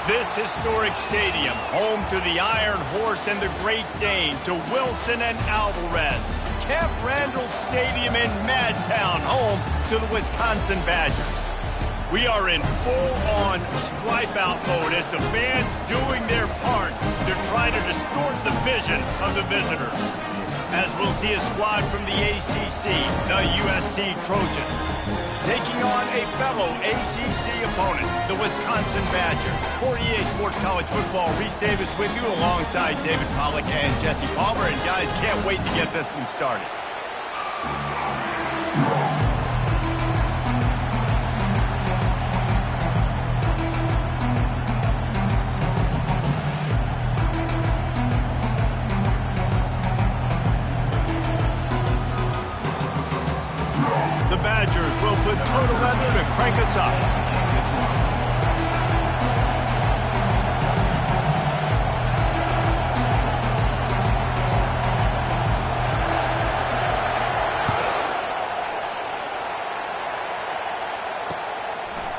This historic stadium, home to the Iron Horse and the Great Dane, to Wilson and Alvarez. Camp Randall Stadium in Madtown, home to the Wisconsin Badgers. We are in full-on stripe-out mode as the fans doing their part to try to distort the vision of the visitors. As we'll see a squad from the ACC, the USC Trojans, taking on a fellow ACC opponent, the Wisconsin Badgers. For EA Sports College Football, Reese Davis with you alongside David Pollack and Jesse Palmer. And guys, can't wait to get this one started. The Badgers will put total weather to crank us up.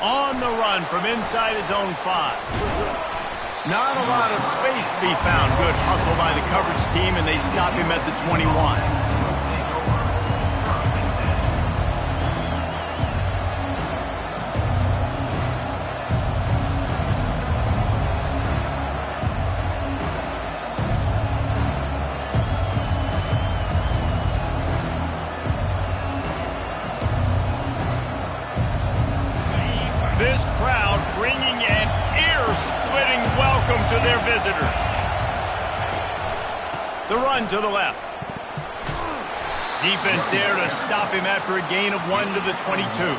On the run from inside his own 5. Not a lot of space to be found. Good hustle by the coverage team, and they stop him at the 21. This crowd bringing an ear-splitting welcome to their visitors. The run to the left. Defense there to stop him after a gain of 1 to the 22.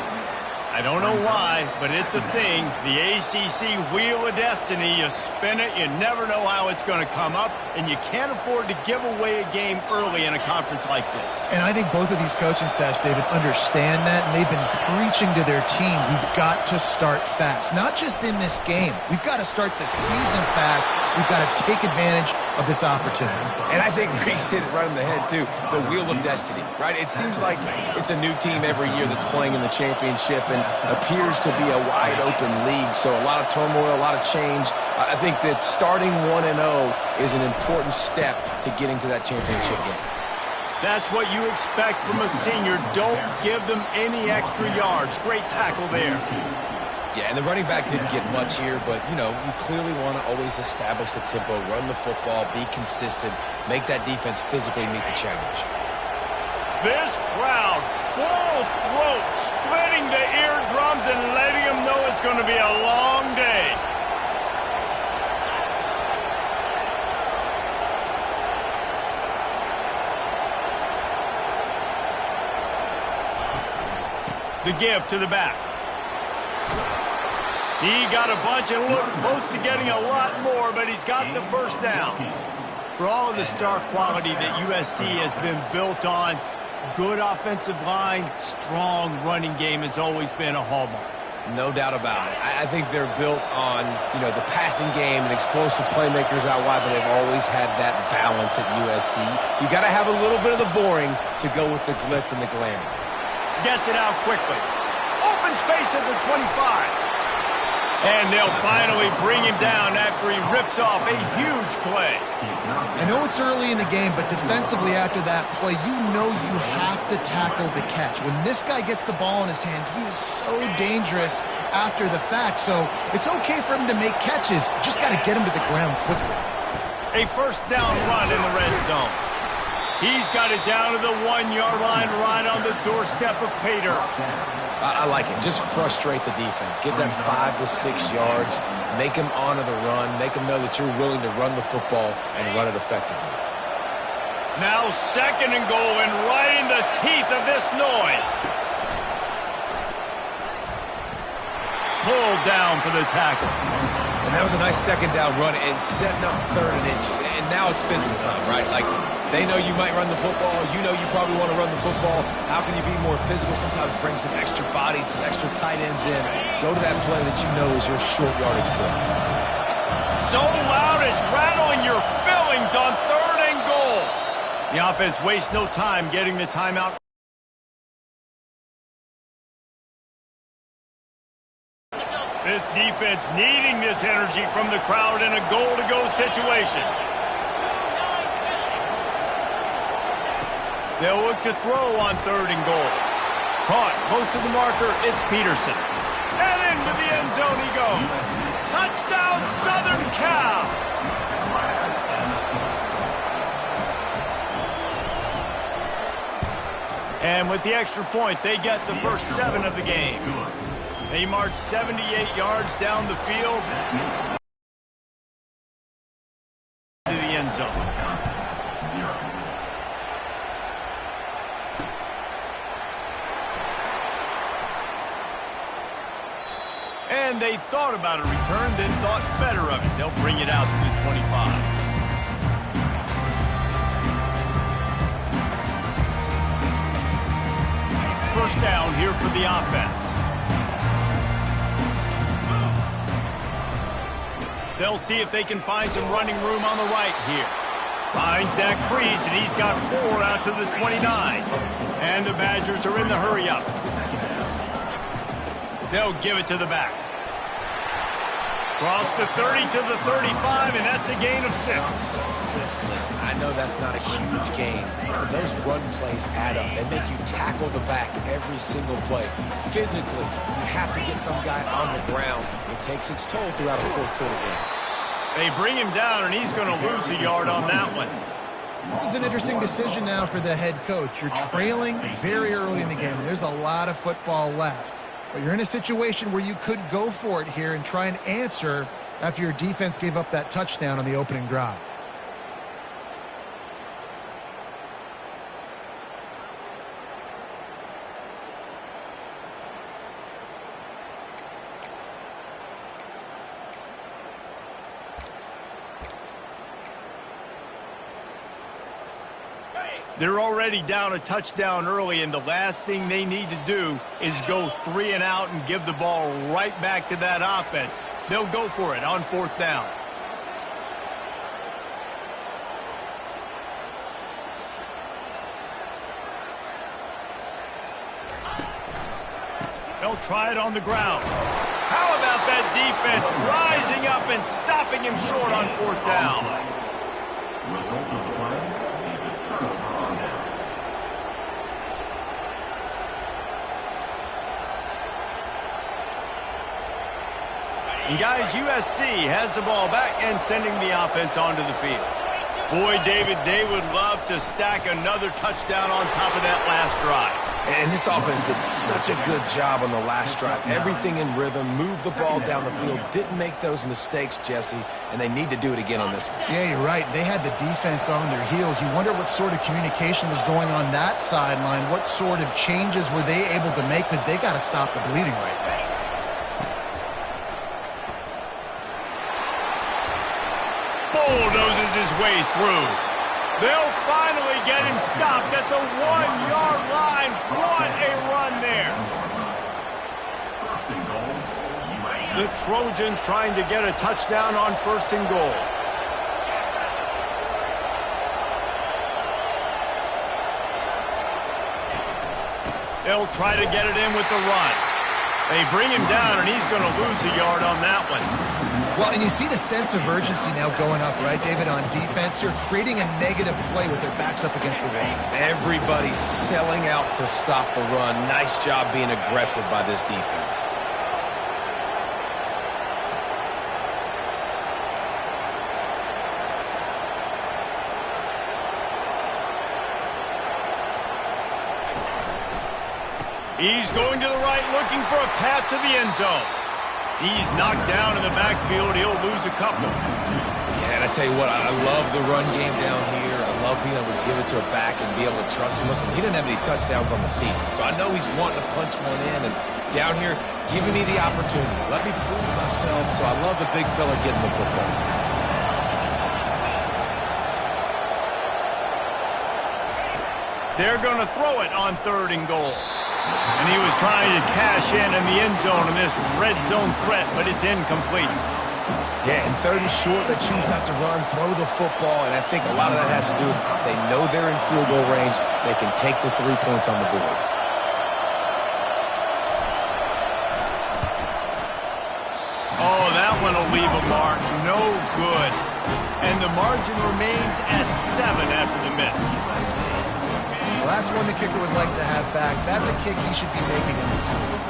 I don't know why, but it's a thing. The ACC Wheel of Destiny, you spin it, you never know how it's going to come up, and you can't afford to give away a game early in a conference like this. And I think both of these coaching staffs, David, understand that, and they've been preaching to their team, we've got to start fast. Not just in this game. We've got to start the season fast. We've got to take advantage of this opportunity. And I think Reese hit it right on the head, too. The Wheel of Destiny, right? It seems like it's a new team every year that's playing in the championship and appears to be a wide-open league. So a lot of turmoil, a lot of change. I think that starting 1-0 is an important step to getting to that championship game. That's what you expect from a senior. Don't give them any extra yards. Great tackle there. Yeah, and the running back didn't get much here, but, you know, you clearly want to always establish the tempo, run the football, be consistent, make that defense physically meet the challenge. This crowd, full throat, splitting the eardrums and letting them know it's going to be a long day. The give to the back. He got a bunch and looked close to getting a lot more, but he's got the first down. For all of the star quality that USC has been built on, good offensive line, strong running game has always been a hallmark. No doubt about it. I think they're built on, you know, the passing game and explosive playmakers out wide, but they've always had that balance at USC. You got to have a little bit of the boring to go with the glitz and the glamour. Gets it out quickly. Open space at the 25. And they'll finally bring him down after he rips off a huge play. I know it's early in the game, but defensively after that play, you know you have to tackle the catch. When this guy gets the ball in his hands, he is so dangerous after the fact. So it's okay for him to make catches. Just got to get him to the ground quickly. A first down run in the red zone. He's got it down to the 1-yard line right on the doorstep of Pater. I like it. Just frustrate the defense. Get that 5 to 6 yards. Make them honor the run. Make them know that you're willing to run the football and run it effectively. Now 2nd and goal and right in the teeth of this noise. Pulled down for the tackle. And that was a nice 2nd down run and setting up 3rd and inches. And now it's physical time, right? Like, they know you might run the football. You know you probably want to run the football. How can you be more physical? Sometimes bring some extra bodies, some extra tight ends in. Go to that play that you know is your short yardage play. So loud it's rattling your fillings on 3rd and goal. The offense wastes no time getting the timeout. This defense needing this energy from the crowd in a goal-to-go situation. They'll look to throw on 3rd and goal. Caught close to the marker, it's Peterson. And into the end zone he goes. Touchdown, Southern Cal! And with the extra point, they get the first 7 of the game. They march 78 yards down the field to the end zone. And they thought about a return, then thought better of it. They'll bring it out to the 25. First down here for the offense. They'll see if they can find some running room on the right here. Finds that crease, and he's got 4 out to the 29. And the Badgers are in the hurry-up. They'll give it to the back. Cross the 30 to the 35, and that's a gain of 6. Listen, I know that's not a huge gain, but those run plays add up. They make you tackle the back every single play. Physically, you have to get some guy on the ground. It takes its toll throughout a 4th quarter game. They bring him down, and he's going to lose a yard on that one. This is an interesting decision now for the head coach. You're trailing very early in the game. There's a lot of football left. But you're in a situation where you could go for it here and try and answer after your defense gave up that touchdown on the opening drive. They're already down a touchdown early, and the last thing they need to do is go 3 and out and give the ball right back to that offense. They'll go for it on 4th down. They'll try it on the ground. How about that defense rising up and stopping him short on 4th down? Result of the play is a turnover on down. And guys, USC has the ball back and sending the offense onto the field. Boy, David, they would love to stack another touchdown on top of that last drive. And this offense did such a good job on the last drive. Everything in rhythm, moved the ball down the field, didn't make those mistakes, Jesse, and they need to do it again on this one. Yeah, you're right. They had the defense on their heels. You wonder what sort of communication was going on that sideline. What sort of changes were they able to make, because they got to stop the bleeding right there. Bulldozes his way through. They'll finally get him stopped at the 1-yard line. What a run there. First and goal. The Trojans trying to get a touchdown on 1st and goal. They'll try to get it in with the run. They bring him down, and he's going to lose a yard on that one. Well, and you see the sense of urgency now going up, right, David, on defense. You're creating a negative play with their backs up against the wall. Everybody's selling out to stop the run. Nice job being aggressive by this defense. He's going to the right, looking for a path to the end zone. He's knocked down in the backfield. He'll lose a couple. Yeah, and I tell you what, I love the run game down here. I love being able to give it to a back and be able to trust him. Listen, he didn't have any touchdowns on the season, so I know he's wanting to punch one in. And down here, giving me the opportunity. Let me prove myself, so I love the big fella getting the football. They're going to throw it on 3rd and goal. And he was trying to cash in the end zone in this red zone threat, but it's incomplete. Yeah, and 3rd and short, they choose not to run, throw the football, and I think a lot of that has to do with they know they're in field goal range. They can take the 3 points on the board. 2 Oh, that one will leave a mark. No good. And the margin remains at 7 after the miss. Well, that's one the kicker would like to have back. That's a kick he should be making in his sleep.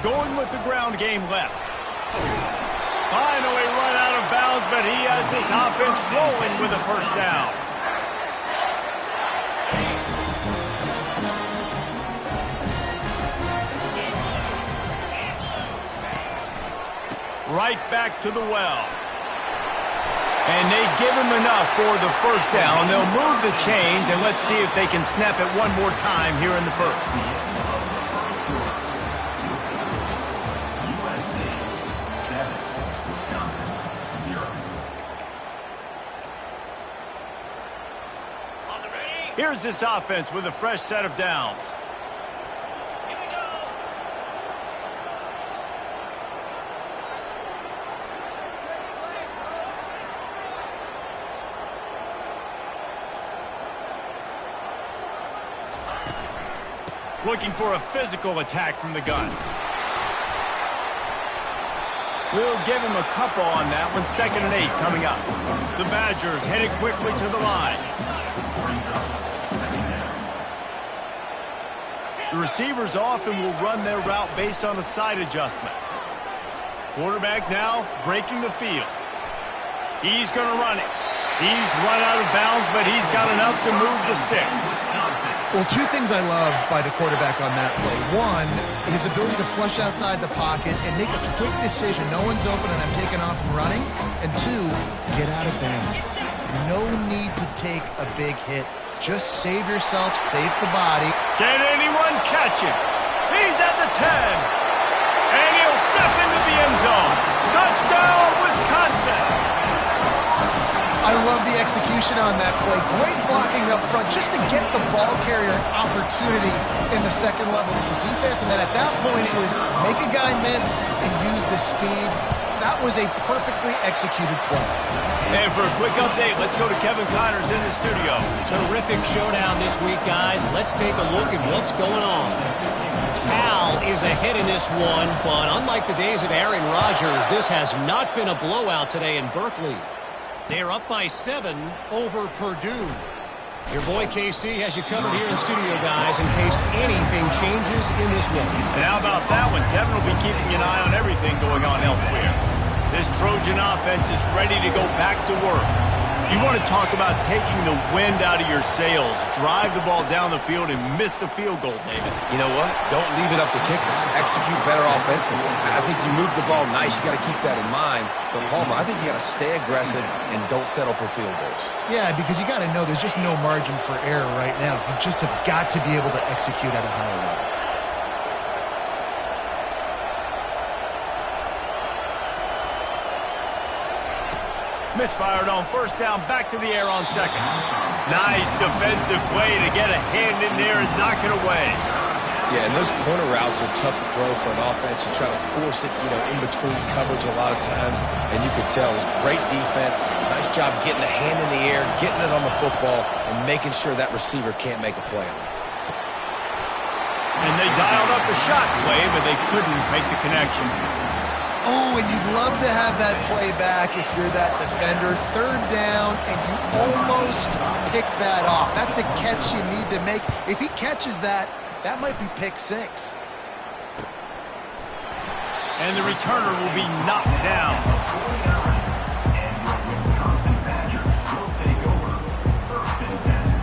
Going with the ground game left. Finally run out of bounds, but he has this offense rolling with a first down. Right back to the well. And they give him enough for the first down. They'll move the chains, and let's see if they can snap it one more time here in the first. USC 7, Wisconsin 0. Here's this offense with a fresh set of downs. Looking for a physical attack from the gun. We'll give him a couple on that one. 2nd and 8 coming up. The Badgers headed quickly to the line. The receivers often will run their route based on a side adjustment. Quarterback now breaking the field. He's going to run it. He's run out of bounds, but he's got enough to move the sticks. Well, 2 things I love by the quarterback on that play. 1, his ability to flush outside the pocket and make a quick decision. No one's open and I'm taking off and running. And 2, get out of bounds. No need to take a big hit. Just save yourself, save the body. Can anyone catch him? He's at the 10. And he'll step into the end zone. Touchdown, Wisconsin. I love the execution on that play. Great blocking up front just to get the ball carrier an opportunity in the second level of the defense. And then at that point, it was make a guy miss and use the speed. That was a perfectly executed play. And for a quick update, let's go to Kevin Connors in the studio. Terrific showdown this week, guys. Let's take a look at what's going on. Cal is ahead in this one, but unlike the days of Aaron Rodgers, this has not been a blowout today in Berkeley. They're up by 7 over Purdue. Your boy KC has you covered here in studio, guys, in case anything changes in this one. And how about that one? Kevin will be keeping an eye on everything going on elsewhere. This Trojan offense is ready to go back to work. You want to talk about taking the wind out of your sails. Drive the ball down the field and miss the field goal, David. You know what? Don't leave it up to kickers. Execute better offensively. I think you move the ball nice. You got to keep that in mind. But, Palmer, I think you got to stay aggressive and don't settle for field goals. Yeah, because you got to know there's just no margin for error right now. You just have got to be able to execute at a higher level. Misfired on first down, back to the air on 2nd. Nice defensive play to get a hand in there and knock it away. Yeah, and those corner routes are tough to throw for an offense. You try to force it, in between coverage a lot of times, and you could tell it was great defense. Nice job getting a hand in the air, getting it on the football, and making sure that receiver can't make a play on it. And they dialed up the shot play, but they couldn't make the connection. Oh, and you'd love to have that play back if you're that defender. 3rd down, and you almost pick that off. That's a catch you need to make. If he catches that, that might be pick 6. And the returner will be knocked down. And your Wisconsin Badgers will take over 1st and 10.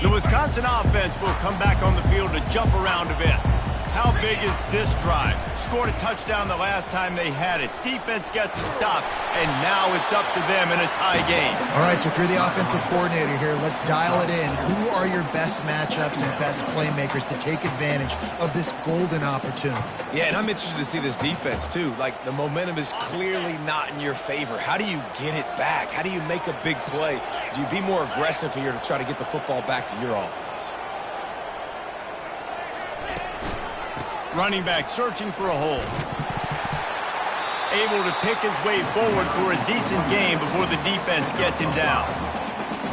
The Wisconsin offense will come back on the field to jump around a bit. How big is this drive? Scored a touchdown the last time they had it. Defense gets a stop, and now it's up to them in a tie game. All right, so if you're the offensive coordinator here, let's dial it in. Who are your best matchups and best playmakers to take advantage of this golden opportunity? Yeah, and I'm interested to see this defense, too. Like, the momentum is clearly not in your favor. How do you get it back? How do you make a big play? Do you be more aggressive here to try to get the football back to your offense? Running back searching for a hole. able to pick his way forward for a decent game before the defense gets him down.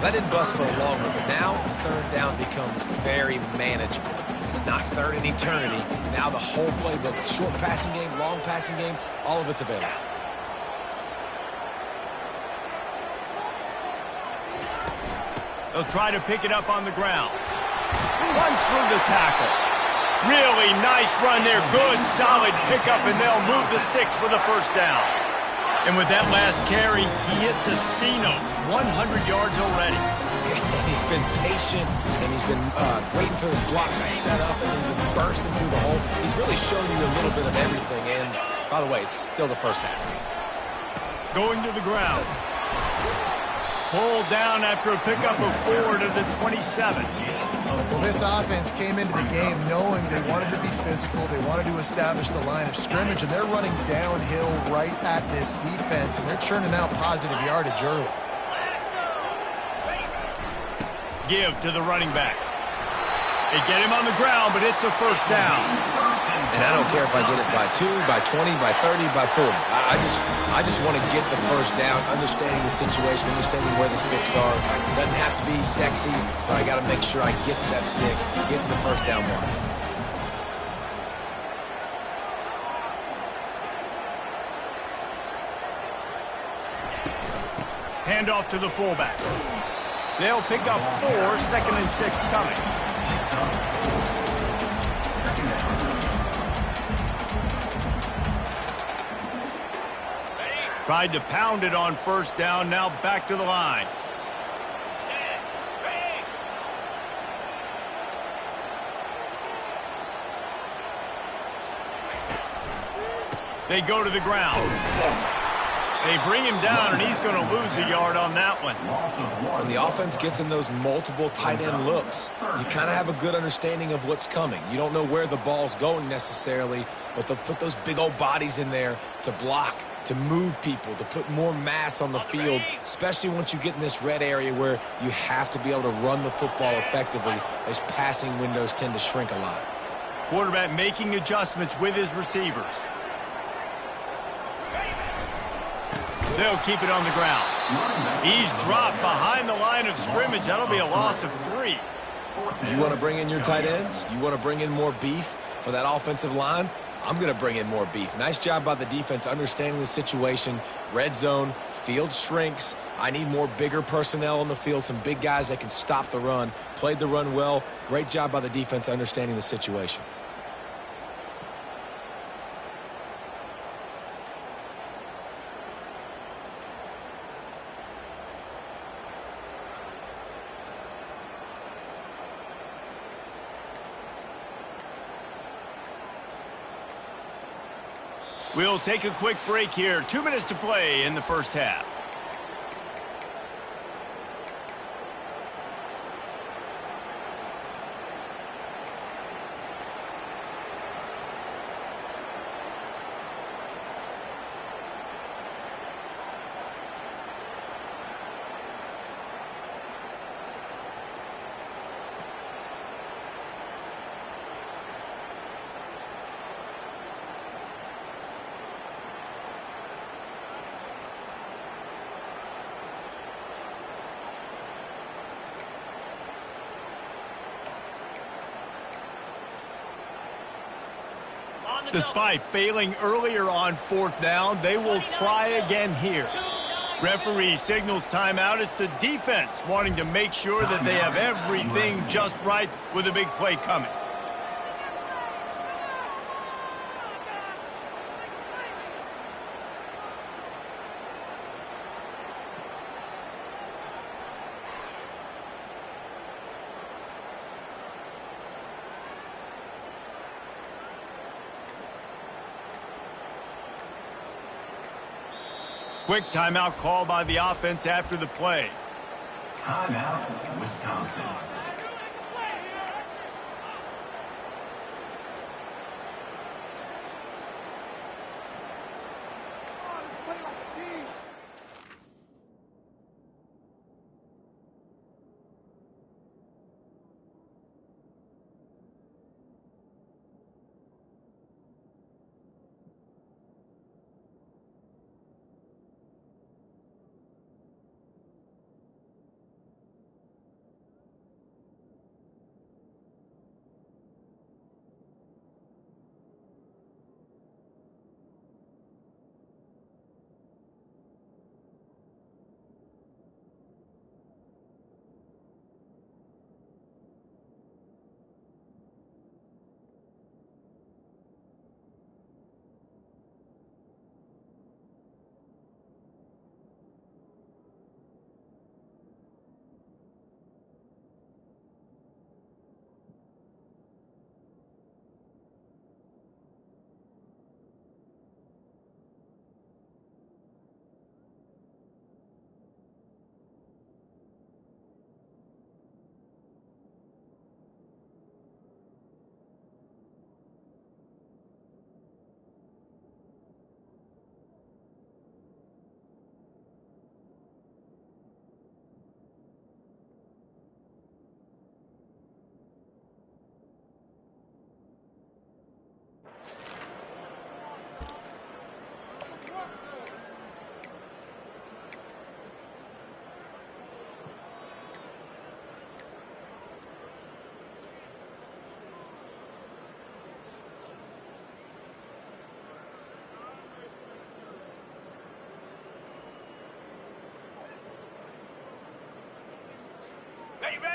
That didn't bust for a long one, but now third down becomes very manageable. It's not third in eternity. Now the whole playbook, short passing game, long passing game, all of it's available. They'll try to pick it up on the ground. Runs through the tackle. Really nice run there. Good, solid pickup, and they'll move the sticks for the first down. And with that last carry, he hits a C-note. 100 yards already. He's been patient, and he's been waiting for his blocks to set up, and he's been bursting through the hole. He's really shown you a little bit of everything, and by the way, it's still the first half. Going to the ground. Pulled down after a pickup of 4 to the 27. Well, this offense came into the game knowing they wanted to be physical, they wanted to establish the line of scrimmage, and they're running downhill right at this defense, and they're churning out positive yardage early. Give to the running back. They get him on the ground, but it's a first down. And I don't care if I get it by 2, by 20, by 30, by 40. I just want to get the first down, understanding the situation, understanding where the sticks are. Doesn't have to be sexy, but I got to make sure I get to that stick, get to the first down mark. Hand off to the fullback. They'll pick up 4, 2nd and 6 coming. Tried to pound it on first down, now back to the line. They go to the ground. They bring him down, and he's going to lose a yard on that one. When the offense gets in those multiple tight end looks, you kind of have a good understanding of what's coming. You don't know where the ball's going necessarily, but they'll put those big old bodies in there to block, to move people, to put more mass on the field, especially once you get in this red area where you have to be able to run the football effectively. Those passing windows tend to shrink a lot. Quarterback making adjustments with his receivers. They'll keep it on the ground. He's dropped behind the line of scrimmage. That'll be a loss of 3. You want to bring in your tight ends? You want to bring in more beef for that offensive line? I'm going to bring in more beef. Nice job by the defense understanding the situation. Red zone, field shrinks. I need more bigger personnel on the field, some big guys that can stop the run. Played the run well. Great job by the defense understanding the situation. We'll take a quick break here. 2 minutes to play in the first half. Despite failing earlier on 4th down, they will try again here. Referee signals timeout. It's the defense wanting to make sure that they have everything just right with a big play coming. Quick timeout call by the offense after the play. Timeout, Wisconsin.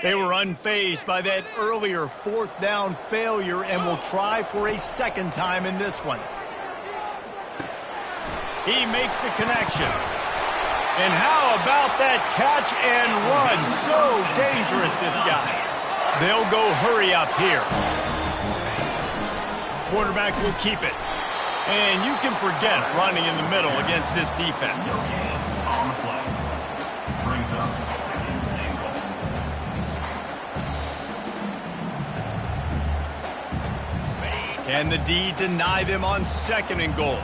They were unfazed by that earlier fourth down failure and will try for a second time in this one. He makes the connection. And how about that catch and run? So dangerous, this guy. They'll go hurry up here. Quarterback will keep it. And you can forget running in the middle against this defense. On the play. Brings up second and goal. Can the D deny them on second and goal?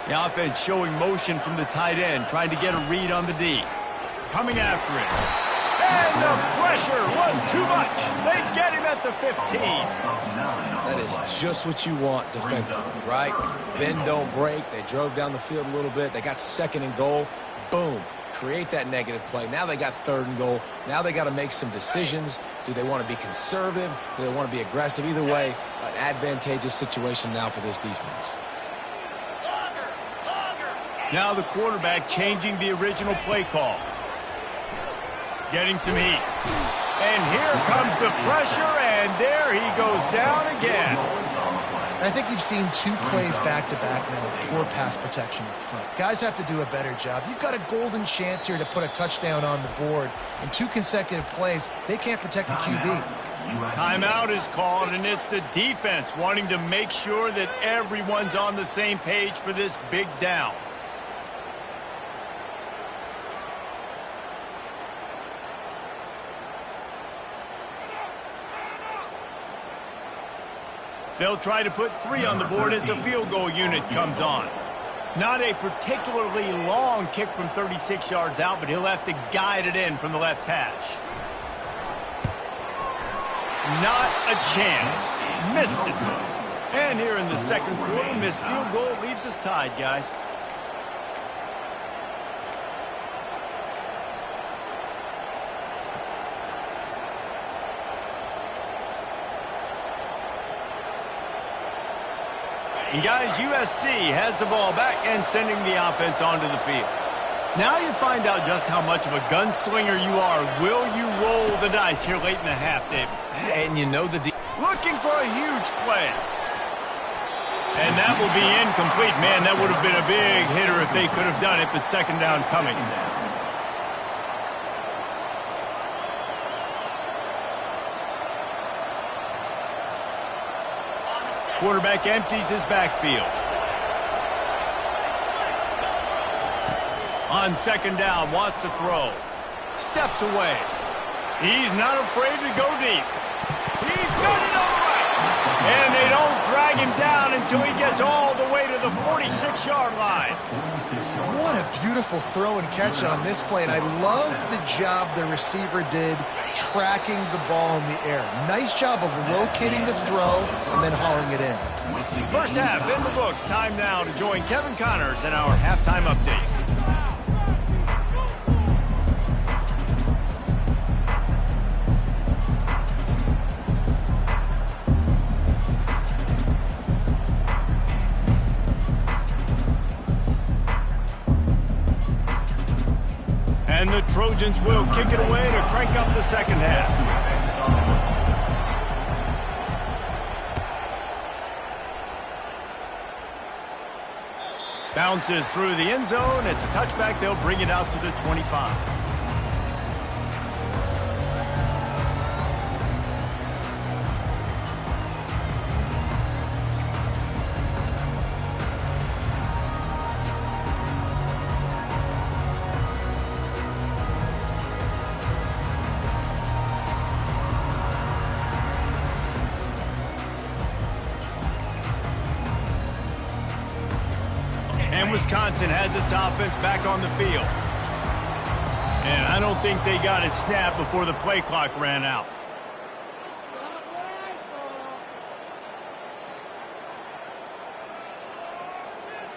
The offense showing motion from the tight end, trying to get a read on the D. Coming after it. And the pressure was too much. They get him at the 15. That is just what you want defensively, right? Bend, don't break. They drove down the field a little bit. They got second and goal. Boom. Create that negative play. Now they got third and goal. Now they got to make some decisions. Do they want to be conservative? Do they want to be aggressive? Either way, an advantageous situation now for this defense. Now the quarterback changing the original play call. Getting some heat. And here comes the pressure, and there he goes down again. I think you've seen two plays back-to-back now with poor pass protection up front. Guys have to do a better job. You've got a golden chance here to put a touchdown on the board. In two consecutive plays, they can't protect the QB. Timeout is called, and it's the defense wanting to make sure that everyone's on the same page for this big down. They'll try to put 3 on the board as the field goal unit comes on. Not a particularly long kick from 36 yards out, but he'll have to guide it in from the left hash. Not a chance. Missed it. And here in the second quarter, missed field goal leaves us tied, guys. And guys, USC has the ball back and sending the offense onto the field. Now you find out just how much of a gunslinger you are. Will you roll the dice here late in the half, David? And you know the Looking for a huge play. And that will be incomplete. Man, that would have been a big hitter if they could have done it, but second down coming. Quarterback empties his backfield. On second down, wants to throw. Steps away. He's not afraid to go deep. He's got it all right. And they don't drag him down until he gets all the way to the 46-yard line. What a beautiful throw and catch on this play, and I love the job the receiver did tracking the ball in the air. Nice job of locating the throw and then hauling it in. First half in the books. Time now to join Kevin Connors in our halftime update. And the Trojans will kick it away to crank up the second half. Bounces through the end zone. It's a touchback. They'll bring it out to the 25. And Wisconsin has its offense back on the field. And I don't think they got it snapped before the play clock ran out.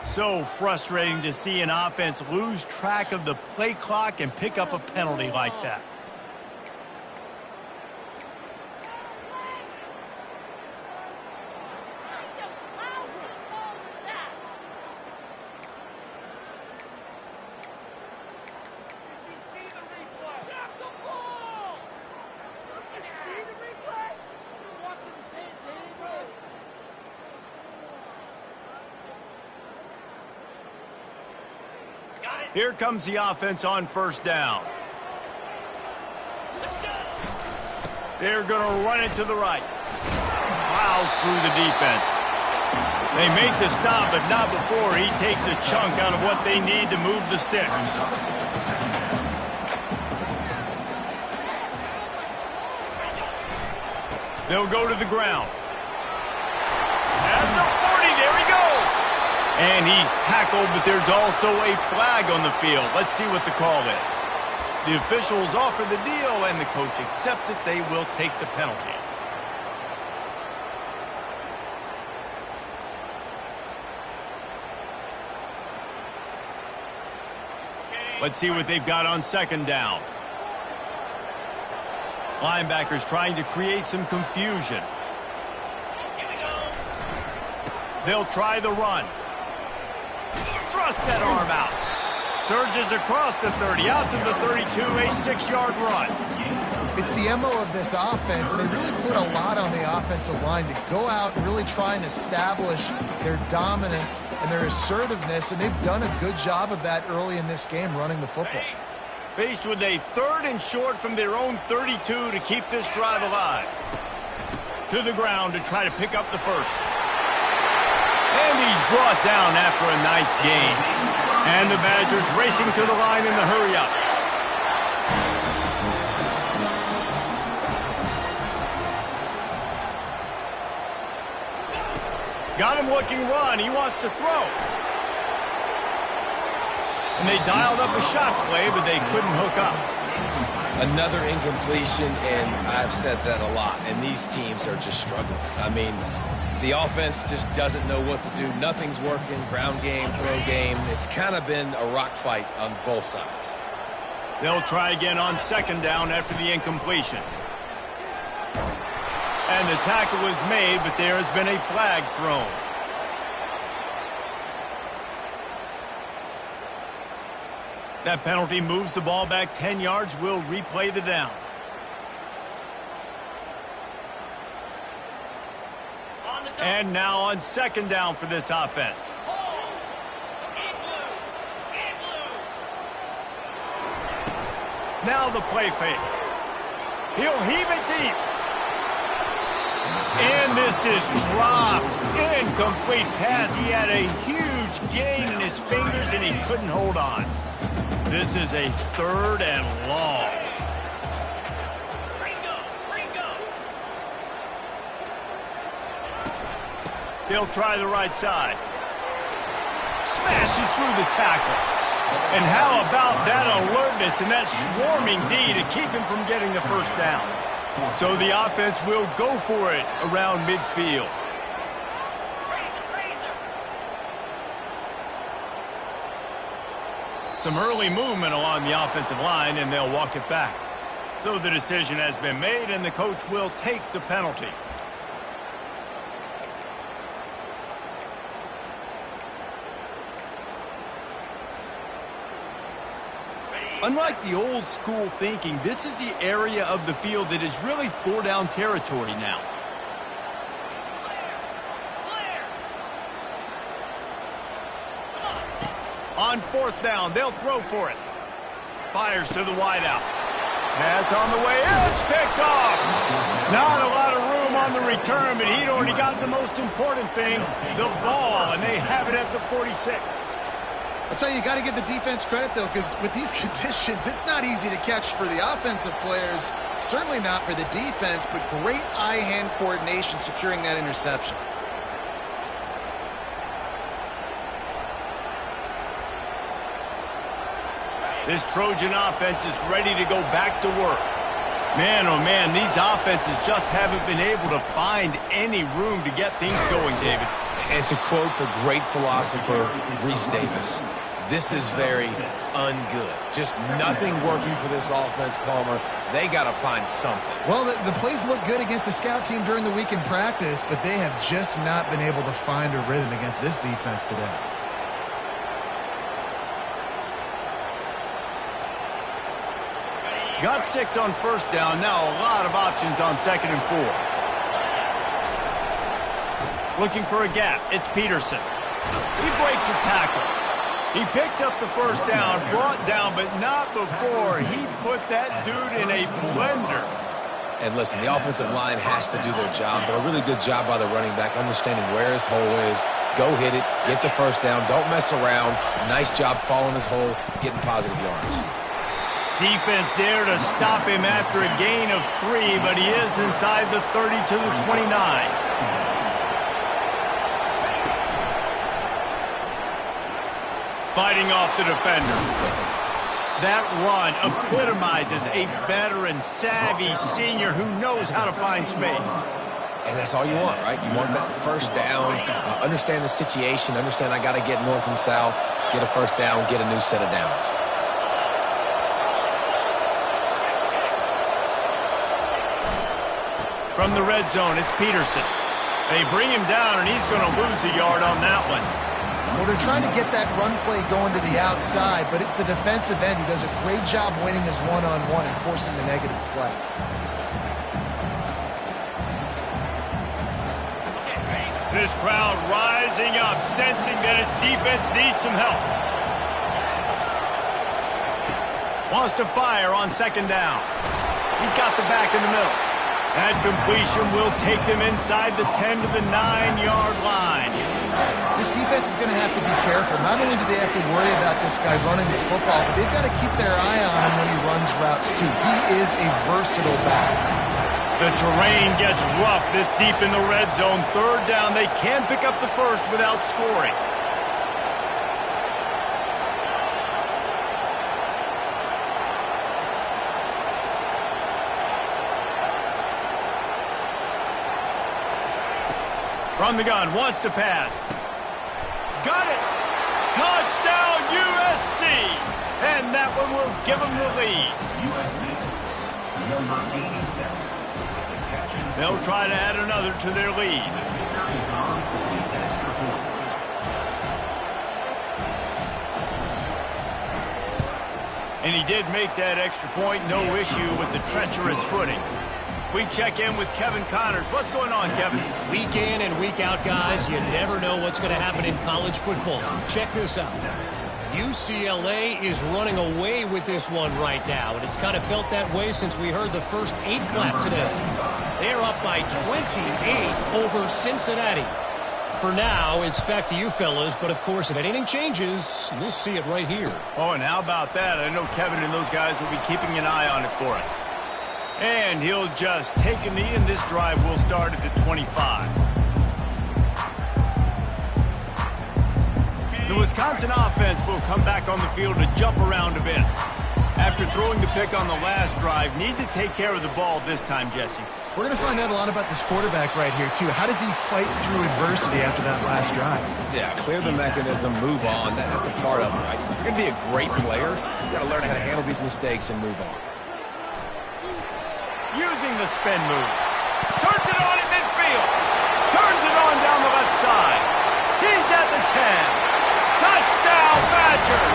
So frustrating to see an offense lose track of the play clock and pick up a penalty like that. Here comes the offense on first down. They're going to run it to the right. Plows through the defense. They make the stop, but not before he takes a chunk out of what they need to move the sticks. They'll go to the ground. At the 40, there he goes. And he's tackled, but there's also a flag on the field. Let's see what the call is. The officials offer the deal, and the coach accepts it. They will take the penalty. Let's see what they've got on second down. Linebackers trying to create some confusion. They'll try the run. Thrust that arm out. Surges across the 30, out to the 32, a 6-yard run. It's the MO of this offense, and they really put a lot on the offensive line to go out and really try and establish their dominance and their assertiveness, and they've done a good job of that early in this game running the football. Faced with a 3rd and short from their own 32 to keep this drive alive. To the ground to try to pick up the first. And he's brought down after a nice gain. And the Badgers racing to the line in the hurry-up. Got him looking run. He wants to throw. And they dialed up a shot play, but they couldn't hook up. Another incompletion, and I've said that a lot, and these teams are just struggling. I mean, the offense just doesn't know what to do. Nothing's working, ground game, throw game. It's kind of been a rock fight on both sides. They'll try again on second down after the incompletion. And the tackle is made, but there has been a flag thrown. That penalty moves the ball back 10 yards. We'll replay the down. And now on second down for this offense. Now the play fake. He'll heave it deep. And this is dropped. Incomplete pass. He had a huge gain in his fingers, and he couldn't hold on. This is a 3rd and long. They'll try the right side. Smashes through the tackle. And how about that alertness and that swarming D to keep him from getting the first down? So the offense will go for it around midfield. Some early movement along the offensive line, and they'll walk it back. So the decision has been made, and the coach will take the penalty. Unlike the old school thinking, this is the area of the field that is really 4-down territory now. On 4th down, they'll throw for it. Fires to the wideout. Pass on the way, it's picked off. Not a lot of room on the return, but he'd already got the most important thing, the ball, and they have it at the 46. I'll tell you, you got to give the defense credit, though, because with these conditions, it's not easy to catch for the offensive players, certainly not for the defense, but great eye-hand coordination securing that interception. This Trojan offense is ready to go back to work. Man, oh man, these offenses just haven't been able to find any room to get things going, David. And to quote the great philosopher, Reese Davis, this is very ungood. Just nothing working for this offense, Palmer. They got to find something. Well, the plays look good against the scout team during the week in practice, but they have just not been able to find a rhythm against this defense today. Got 6 on first down. Now a lot of options on 2nd and 4. Looking for a gap. It's Peterson. He breaks a tackle. He picks up the first down, brought down, but not before he put that dude in a blender. And listen, the offensive line has to do their job, but a really good job by the running back understanding where his hole is. Go hit it, get the first down, don't mess around. Nice job following his hole, getting positive yards. Defense there to stop him after a gain of 3, but he is inside the 30 to the 29. Fighting off the defender. That run epitomizes a veteran, savvy senior who knows how to find space. And that's all you want, right? You want that first down, understand the situation, understand I got to get north and south, get a first down, get a new set of downs. From the red zone, it's Peterson. They bring him down, and he's going to lose a yard on that one. Well, they're trying to get that run play going to the outside, but it's the defensive end who does a great job winning his one-on-one and forcing the negative play. This crowd rising up, sensing that its defense needs some help. Wants to fire on second down. He's got the back in the middle. That completion will take them inside the 10 to the 9-yard line. This defense is going to have to be careful. Not only do they have to worry about this guy running the football, but they've got to keep their eye on him when he runs routes too. He is a versatile back. The terrain gets rough this deep in the red zone. Third down, they can pick up the first without scoring. From the gun, wants to pass. Got it! Touchdown, USC! And that one will give them the lead. USC, number 87. They'll try to add another to their lead. Is on for the extra point. And he did make that extra point, no issue with the treacherous footing. We check in with Kevin Connors. What's going on, Kevin? Week in and week out, guys, you never know what's going to happen in college football. Check this out. UCLA is running away with this one right now, and it's kind of felt that way since we heard the first 8 clap today. They're up by 28 over Cincinnati. For now, it's back to you fellas, but of course, if anything changes, you'll see it right here. Oh, and how about that? I know Kevin and those guys will be keeping an eye on it for us. And he'll just take a knee, and this drive will start at the 25. The Wisconsin offense will come back on the field to jump around a bit. After throwing the pick on the last drive, need to take care of the ball this time, Jesse. We're going to find out a lot about this quarterback right here, too. How does he fight through adversity after that last drive? Yeah, clear the mechanism, move on. That's a part of it, right? If you're going to be a great player, you got to learn how to handle these mistakes and move on. Using the spin move. Turns it on at midfield. Turns it on down the left side. He's at the 10. Touchdown, Badgers.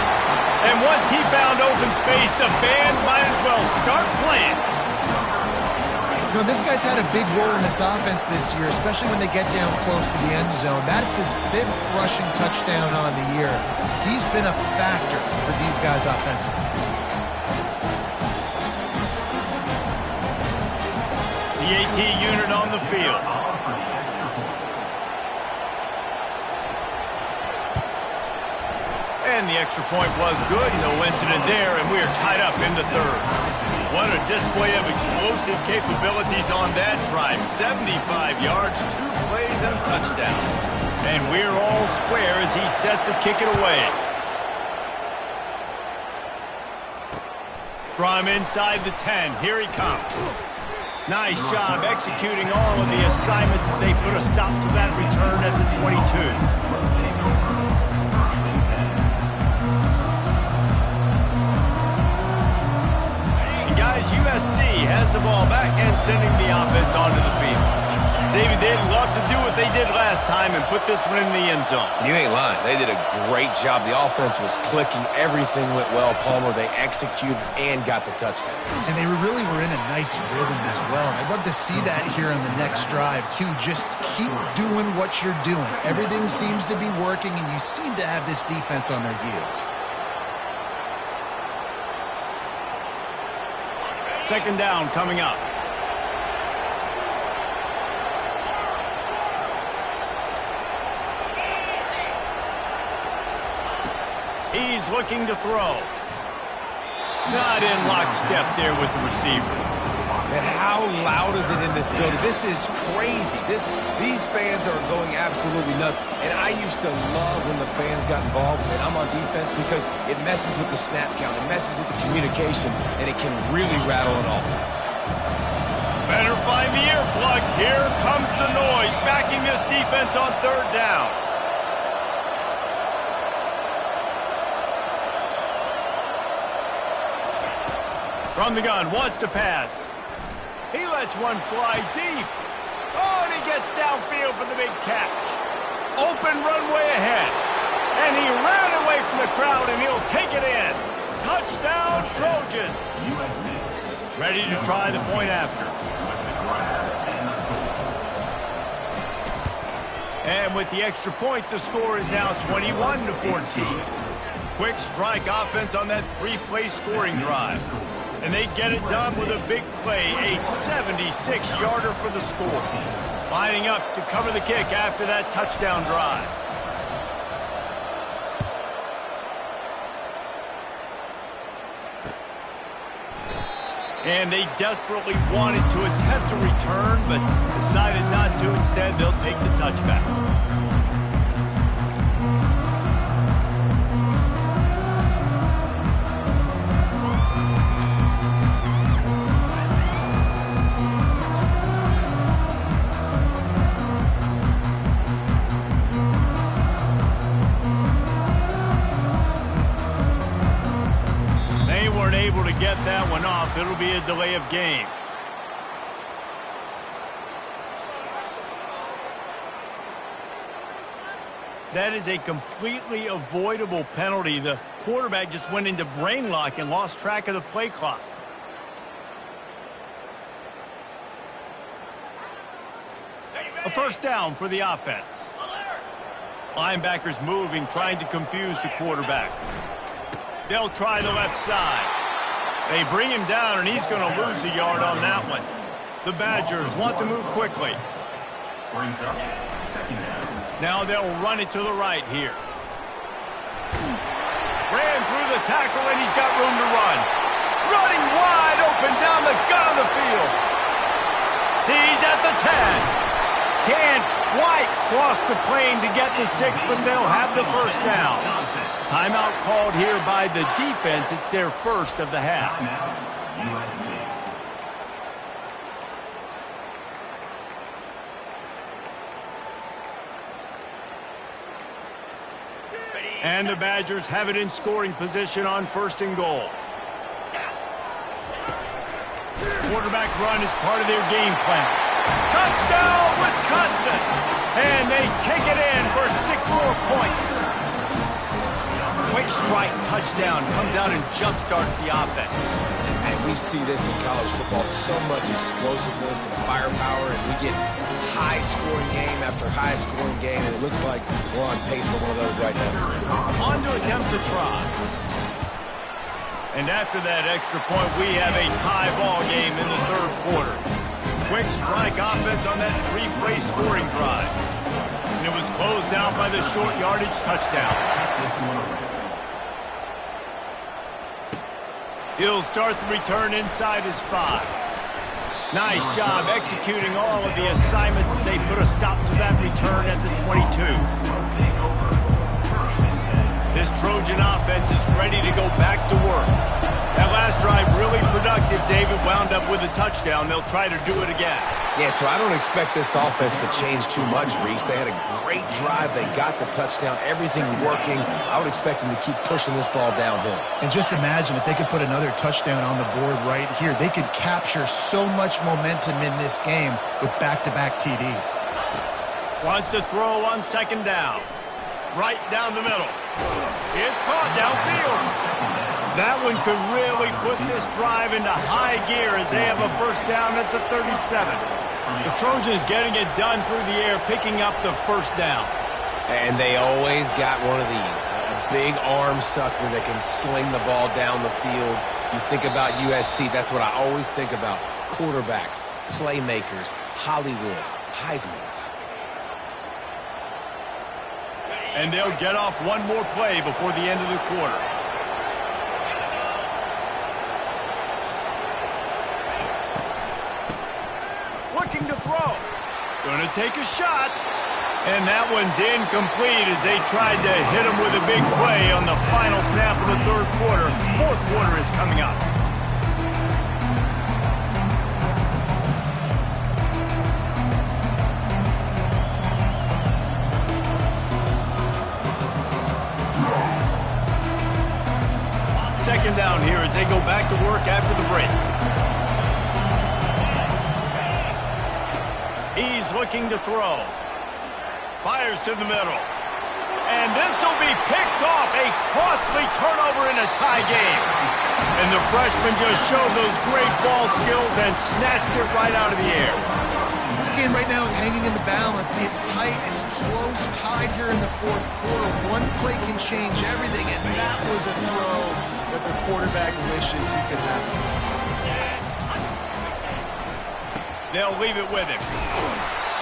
And once he found open space, the band might as well start playing. You know, this guy's had a big role in this offense this year, especially when they get down close to the end zone. That's his 5th rushing touchdown on the year. He's been a factor for these guys offensively. The AT unit on the field. And the extra point was good. No incident there, and we are tied up in the 3rd. What a display of explosive capabilities on that drive. 75 yards, 2 plays, and a touchdown. And we're all square as he's set to kick it away. From inside the 10, here he comes. Nice job executing all of the assignments as they put a stop to that return at the 22. And guys, USC has the ball back and sending the offense onto the field. David, they'd love to do what they did did last time and put this one in the end zone. You ain't lying. They did a great job. The offense was clicking. Everything went well, Palmer. They executed and got the touchdown. And they really were in a nice rhythm as well. And I'd love to see that here on the next drive, too. Just keep doing what you're doing. Everything seems to be working, and you seem to have this defense on their heels. Second down coming up. He's looking to throw. Not in lockstep there with the receiver. And how loud is it in this building? This is crazy. These fans are going absolutely nuts. And I used to love when the fans got involved, and I'm on defense, because it messes with the snap count. It messes with the communication, and it can really rattle an offense. Better find the earplugs. Here comes the noise, backing this defense on third down. From the gun, wants to pass. He lets one fly deep. Oh, and he gets downfield for the big catch. Open runway ahead. And he ran away from the crowd, and he'll take it in. Touchdown, Trojans. USC. Ready to try the point after. And with the extra point, the score is now 21-14. Quick strike offense on that three-play scoring drive. And they get it done with a big play, a 76-yarder for the score. Lining up to cover the kick after that touchdown drive. And they desperately wanted to attempt a return, but decided not to. Instead, they'll take the touchback. Able to get that one off. It'll be a delay of game. That is a completely avoidable penalty. The quarterback just went into brain lock and lost track of the play clock. A first down for the offense. Linebackers moving, trying to confuse the quarterback. They'll try the left side. They bring him down, and he's going to lose a yard on that one. The Badgers want to move quickly. Now they'll run it to the right here. Ran through the tackle, and he's got room to run. Running wide open down the gut of the field. He's at the 10. Can't quite cross the plane to get the 6, but they'll have the first down. Timeout called here by the defense. It's their first of the half. And the Badgers have it in scoring position on first and goal. Quarterback run is part of their game plan. Touchdown, Wisconsin! And they take it in for 6 more points. Quick strike touchdown comes out and jump-starts the offense. And we see this in college football, so much explosiveness and firepower, and we get high-scoring game after high-scoring game, and it looks like we're on pace for one of those right now. On to attempt the try. And after that extra point, we have a tie ball game in the third quarter. Quick strike offense on that three-play scoring drive. And it was closed down by the short yardage touchdown. He'll start the return inside his 5. Nice job executing all of the assignments as they put a stop to that return at the 22. This Trojan offense is ready to go back to work. That last drive really productive. David wound up with a touchdown. They'll try to do it again. Yeah, so I don't expect this offense to change too much, Reese. They had a great drive. They got the touchdown. Everything working. I would expect them to keep pushing this ball downhill. And just imagine if they could put another touchdown on the board right here. They could capture so much momentum in this game with back-to-back TDs. Wants to throw on second down. Right down the middle. It's caught downfield. That one could really put this drive into high gear as they have a first down at the 37. The Trojans getting it done through the air, picking up the first down. And they always got one of these, a big arm sucker that can sling the ball down the field. You think about USC, that's what I always think about. Quarterbacks, playmakers, Hollywood, Heismans. And they'll get off one more play before the end of the quarter. Looking to throw. Going to take a shot. And that one's incomplete as they tried to hit him with a big play on the final snap of the third quarter. Fourth quarter is coming up. Second down here as they go back to work after the break. He's looking to throw. Fires to the middle. And this will be picked off. A costly turnover in a tie game. And the freshman just showed those great ball skills and snatched it right out of the air. This game right now is hanging in the balance. It's tight. It's close, tied here in the fourth quarter. One play can change everything, and that was a throw that the quarterback wishes he could have. They'll leave it with him.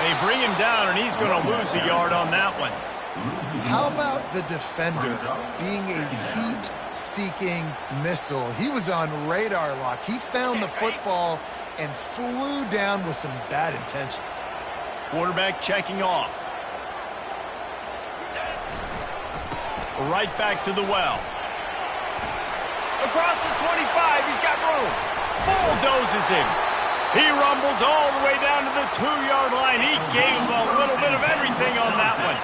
They bring him down, and he's going to lose a yard on that one. How about the defender being a heat-seeking missile? He was on radar lock. He found the football and flew down with some bad intentions. Quarterback checking off. Right back to the well. Across the 25, he's got room. Bulldozes him. He rumbles all the way down to the 2-yard line. He gave him a little bit of everything on that one.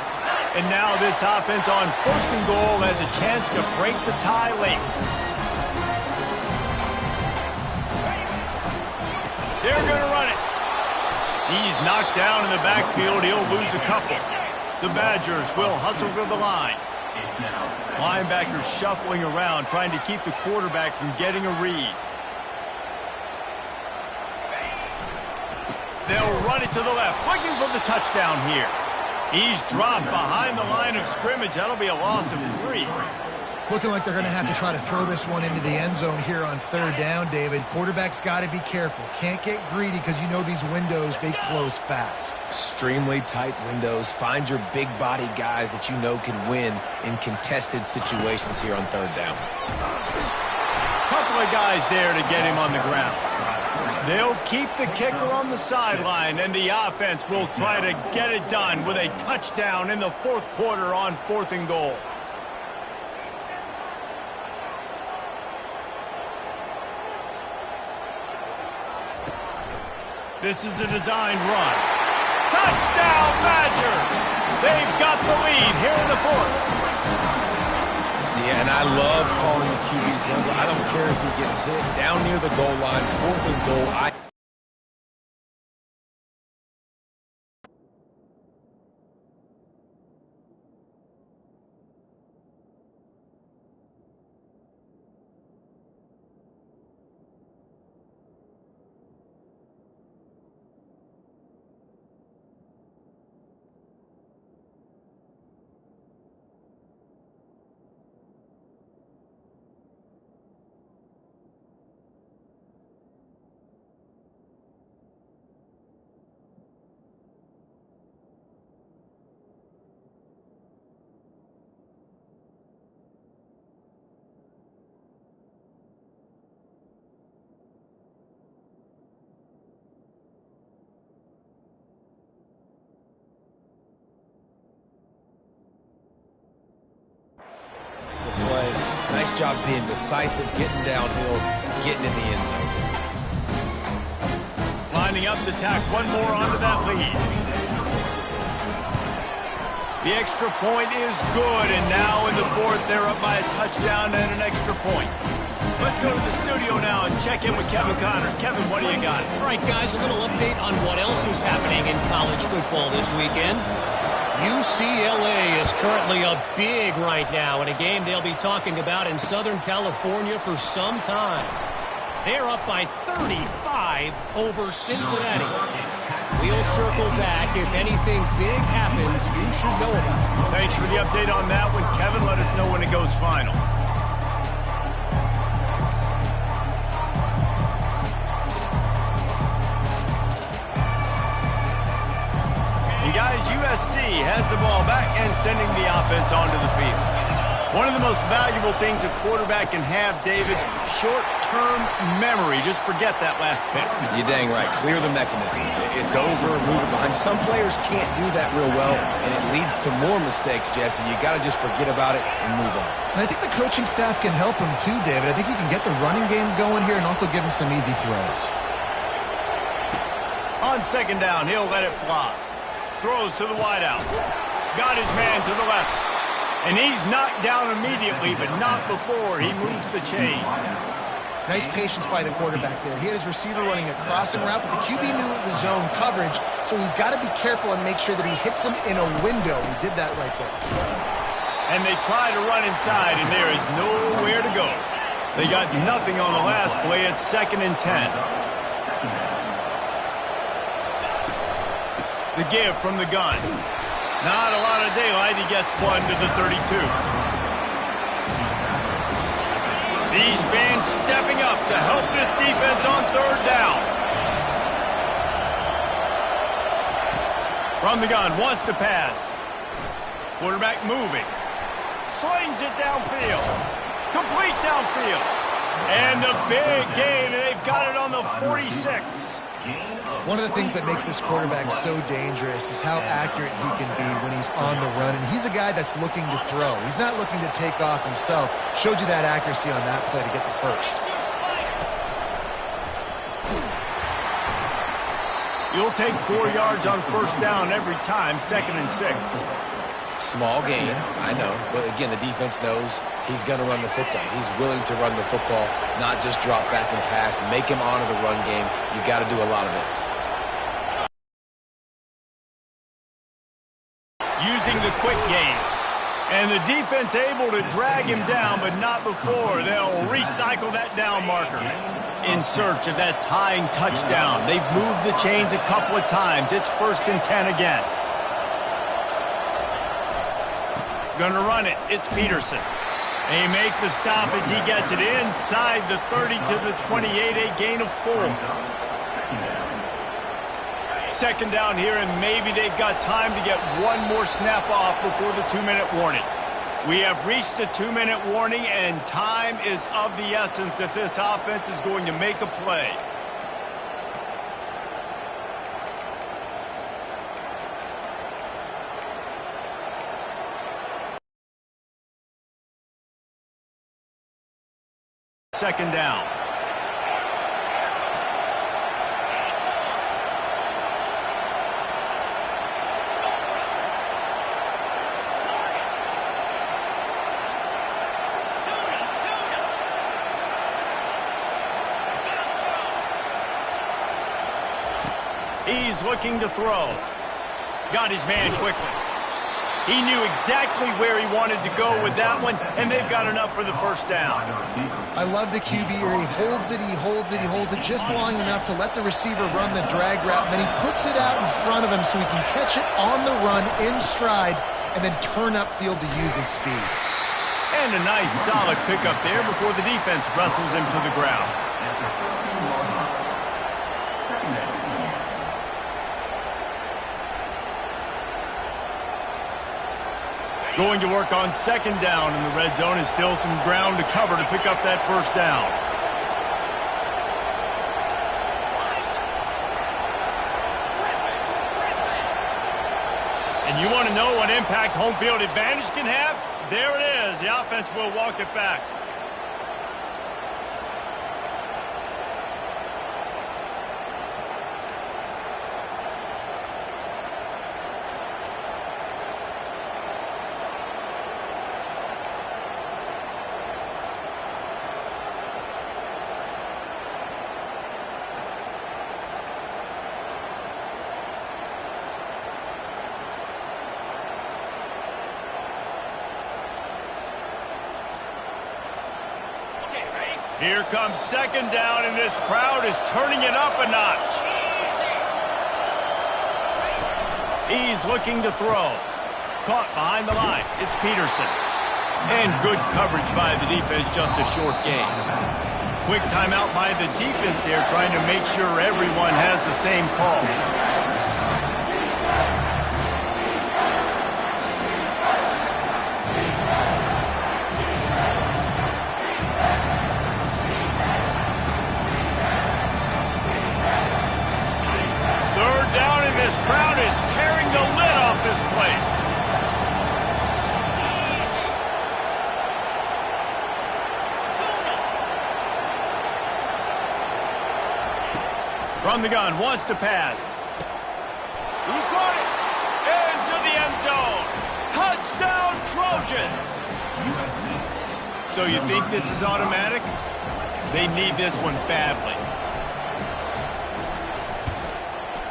And now this offense on first and goal has a chance to break the tie late. They're going to run it. He's knocked down in the backfield. He'll lose a couple. The Badgers will hustle to the line. Linebackers shuffling around, trying to keep the quarterback from getting a read. They'll run it to the left, looking for the touchdown here. He's dropped behind the line of scrimmage. That'll be a loss of 3. It's looking like they're going to have to try to throw this one into the end zone here on third down, David. Quarterback's got to be careful. Can't get greedy because you know these windows, they close fast. Extremely tight windows. Find your big body guys that you know can win in contested situations here on third down. Couple of guys there to get him on the ground. They'll keep the kicker on the sideline, and the offense will try to get it done with a touchdown in the fourth quarter on fourth and goal. This is a designed run. Touchdown, Badgers! They've got the lead here in the fourth. Yeah, and I love calling the QB's number. I don't care if he gets hit down near the goal line, fourth and goal. Play. Nice job being decisive, getting downhill, getting in the end zone. Lining up to tack one more onto that lead. The extra point is good, and now in the fourth, they're up by a touchdown and an extra point. Let's go to the studio now and check in with Kevin Connors. Kevin, what do you got? All right, guys, a little update on what else is happening in college football this weekend. UCLA is currently up big right now in a game they'll be talking about in Southern California for some time. They're up by 35 over Cincinnati. We'll circle back. If anything big happens, you should know about it. Thanks for the update on that one, Kevin. Let us know when it goes final. And guys, USC has the ball back and sending the offense onto the field. One of the most valuable things a quarterback can have, David, short-term memory. Just forget that last pick. You're dang right. Clear the mechanism. It's over, move it behind. Some players can't do that real well, and it leads to more mistakes, Jesse. You got to just forget about it and move on. And I think the coaching staff can help him too, David. I think you can get the running game going here and also give him some easy throws. On second down, he'll let it fly. Throws to the wideout. Got his man to the left. And he's knocked down immediately, but not before he moves the chains. Nice patience by the quarterback there. He had his receiver running a crossing route, but the QB knew it was zone coverage, so he's got to be careful and make sure that he hits him in a window. He did that right there. And they try to run inside, and there is nowhere to go. They got nothing on the last play. It's 2nd and 10. The give from the gun. Not a lot of daylight. He gets one to the 32. These fans stepping up to help this defense on third down. From the gun, wants to pass. Quarterback moving. Slings it downfield. Complete downfield. And the big gain, and they've got it on the 46. One of the things that makes this quarterback so dangerous is how accurate he can be when he's on the run. And he's a guy that's looking to throw. He's not looking to take off himself. Showed you that accuracy on that play to get the first. You'll take 4 yards on first down every time, 2nd and 6. Small gain, I know. But again, the defense knows he's going to run the football. He's willing to run the football, not just drop back and pass. Make him honor the run game. You got to do a lot of this. Using the quick game. And the defense able to drag him down, but not before. They'll recycle that down marker. In search of that tying touchdown. They've moved the chains a couple of times. It's 1st and 10 again. Gonna run it. It's Peterson. They make the stop as he gets it inside the 30 to the 28, a gain of 4. 2nd down here, and maybe they've got time to get one more snap off before the 2-minute warning. We have reached the 2-minute warning, and time is of the essence if this offense is going to make a play. Second down. He's looking to throw. Got his man quickly. He knew exactly where he wanted to go with that one, and they've got enough for the first down. I love the QB here. He holds it, he holds it, he holds it just long enough to let the receiver run the drag route, and then he puts it out in front of him so he can catch it on the run in stride and then turn upfield to use his speed. And a nice solid pickup there before the defense wrestles him to the ground. Going to work on 2nd down in the red zone. Is still some ground to cover to pick up that first down. And you want to know what impact home field advantage can have? There it is. The offense will walk it back. Here comes second down, and this crowd is turning it up a notch. He's looking to throw. Caught behind the line. It's Peterson. And good coverage by the defense, just a short gain. Quick timeout by the defense there, trying to make sure everyone has the same call. Third down, and this crowd is tearing the lid off this place. From the gun, wants to pass. He caught it! Into the end zone! Touchdown, Trojans! USC. So you think this is automatic? They need this one badly.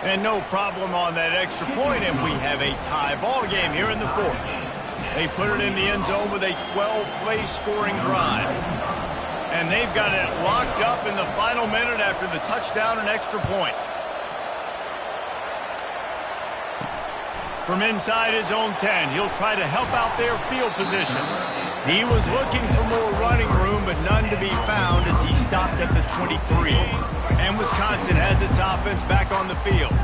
And no problem on that extra point, and we have a tie ball game here in the fourth. They put it in the end zone with a 12-play scoring drive. And they've got it locked up in the final minute after the touchdown and extra point. From inside his own 10, he'll try to help out their field position. He was looking for more running room, but none to be found as he stopped at the 23. And Wisconsin has its offense back on the field.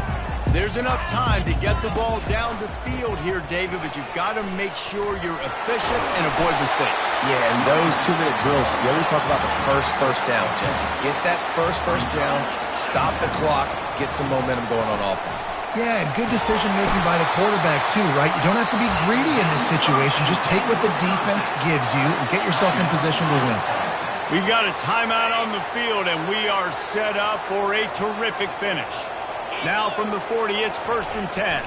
There's enough time to get the ball down the field here, David, but you've got to make sure you're efficient and avoid mistakes. Yeah, and those 2-minute drills, you always talk about the first down, Jesse. Get that first down, stop the clock, get some momentum going on offense. Yeah, and good decision-making by the quarterback, too, right? You don't have to be greedy in this situation. Just take what the defense gives you and get yourself in position to win. We've got a timeout on the field, and we are set up for a terrific finish. Now from the 40, it's 1st and 10.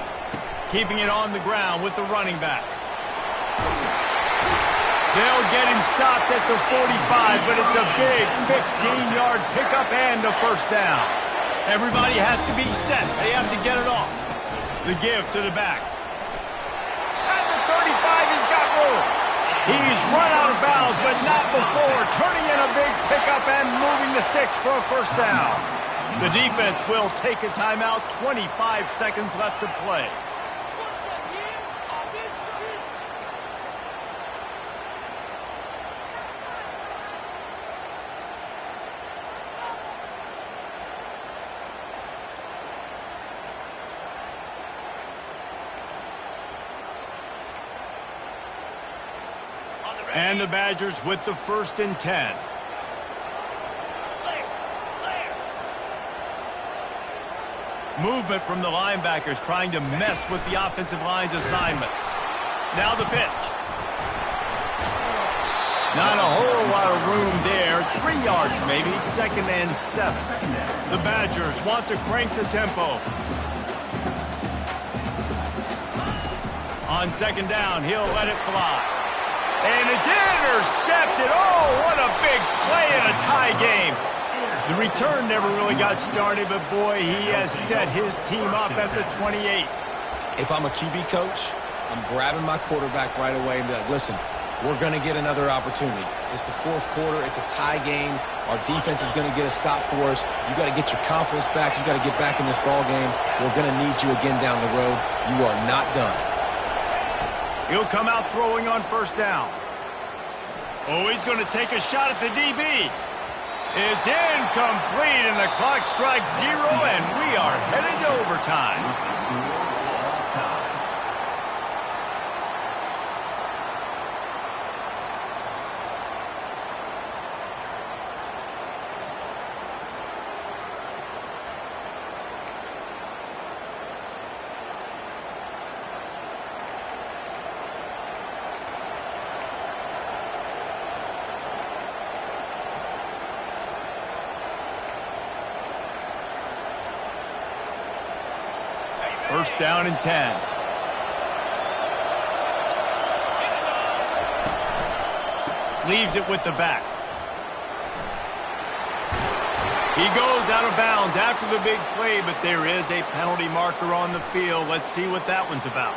Keeping it on the ground with the running back. They'll get him stopped at the 45, but it's a big 15-yard pickup and a first down. Everybody has to be set. They have to get it off. The give to the back. At the 35, he's got room. He's run out of bounds, but not before. Turning in a big pickup and moving the sticks for a first down. The defense will take a timeout. 25 seconds left to play. And the Badgers with the 1st and 10. Movement from the linebackers trying to mess with the offensive line's assignments. Now the pitch. Not a whole lot of room there. 3 yards maybe. 2nd and 7. The Badgers want to crank the tempo. On 2nd down, he'll let it fly. And it's intercepted. Oh, what a big play in a tie game. The return never really got started, but boy, he has set his team up at the 28. If I'm a QB coach, I'm grabbing my quarterback right away and be like, listen, we're going to get another opportunity. It's the 4th quarter. It's a tie game. Our defense is going to get a stop for us. You got to get your confidence back. You got to get back in this ball game. We're going to need you again down the road. You are not done. He'll come out throwing on 1st down. Oh, he's going to take a shot at the DB. It's incomplete, and the clock strikes 0, and we are headed to overtime. First down and 10. Leaves it with the back. He goes out of bounds after the big play, but there is a penalty marker on the field. Let's see what that one's about.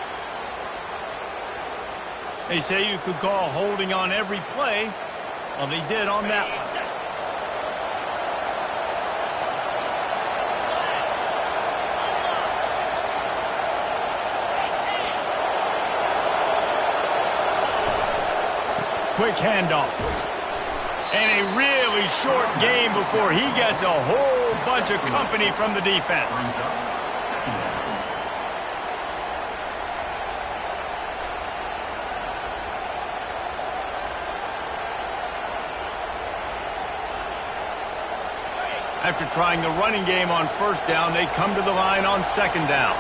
They say you could call holding on every play. Well, they did on that one. quick handoff. And a really short game before he gets a whole bunch of company from the defense. After trying the running game on first down, they come to the line on second down.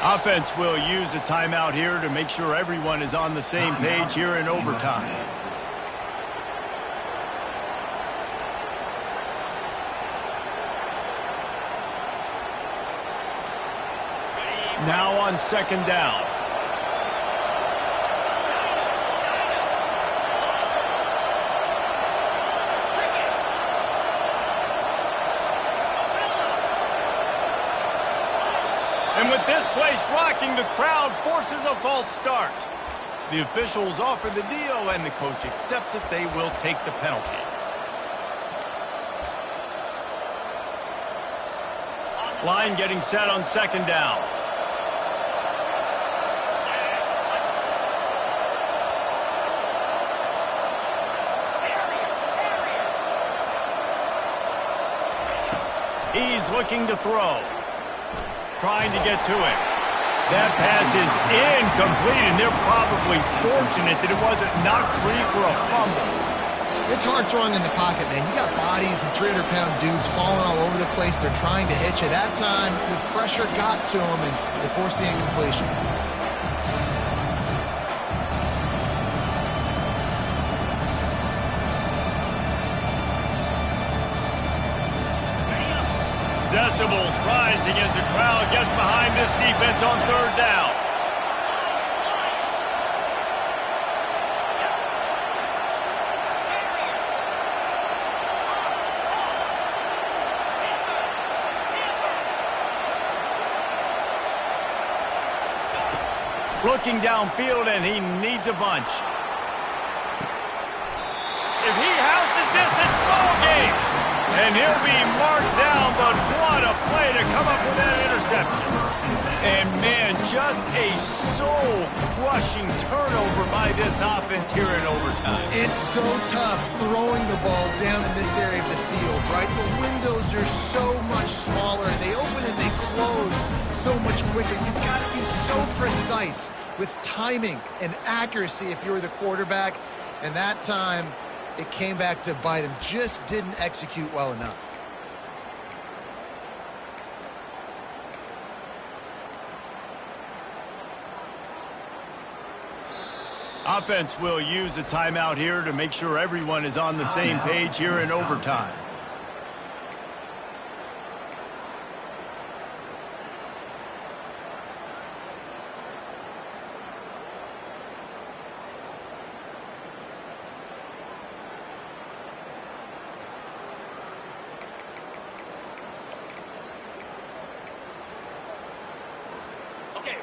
Offense will use a timeout here to make sure everyone is on the same page here in overtime. Now on second down. And with this place rocking, the crowd forces a false start. The officials offer the deal, and the coach accepts it. They will take the penalty. Line getting set on second down. He's looking to throw. Trying to get to him. That pass is incomplete, and they're probably fortunate that it wasn't knocked free for a fumble. It's hard throwing in the pocket, man. You got bodies and 300-pound dudes falling all over the place. They're trying to hit you. That time, the pressure got to them, and they forced the incompletion. Decibels rising as the crowd gets behind this defense on third down. Looking downfield, and he needs a bunch. If he houses this, it's ball game. And he'll be marked down, but what a play to come up with that interception. And, man, just a soul-crushing turnover by this offense here in overtime. It's so tough throwing the ball down in this area of the field, right? The windows are so much smaller, and they open and they close so much quicker. You've got to be so precise with timing and accuracy if you're the quarterback. And that time, it came back to bite him. Just didn't execute well enough. Offense will use a timeout here to make sure everyone is on the same page here in overtime.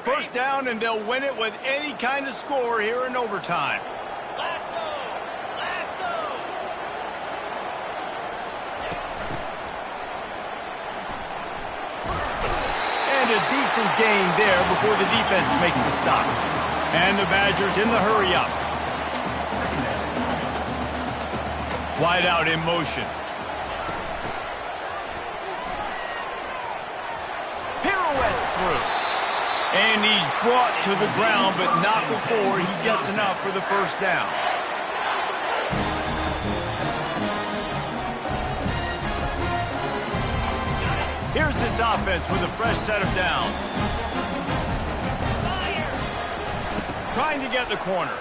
First down, and they'll win it with any kind of score here in overtime. Lasso! Lasso! And a decent gain there before the defense makes the stop. And the Badgers in the hurry up. Wide out in motion. Pirouettes through. And he's brought to the ground, but not before he gets enough for the first down. Here's this offense with a fresh set of downs. Trying to get the corner.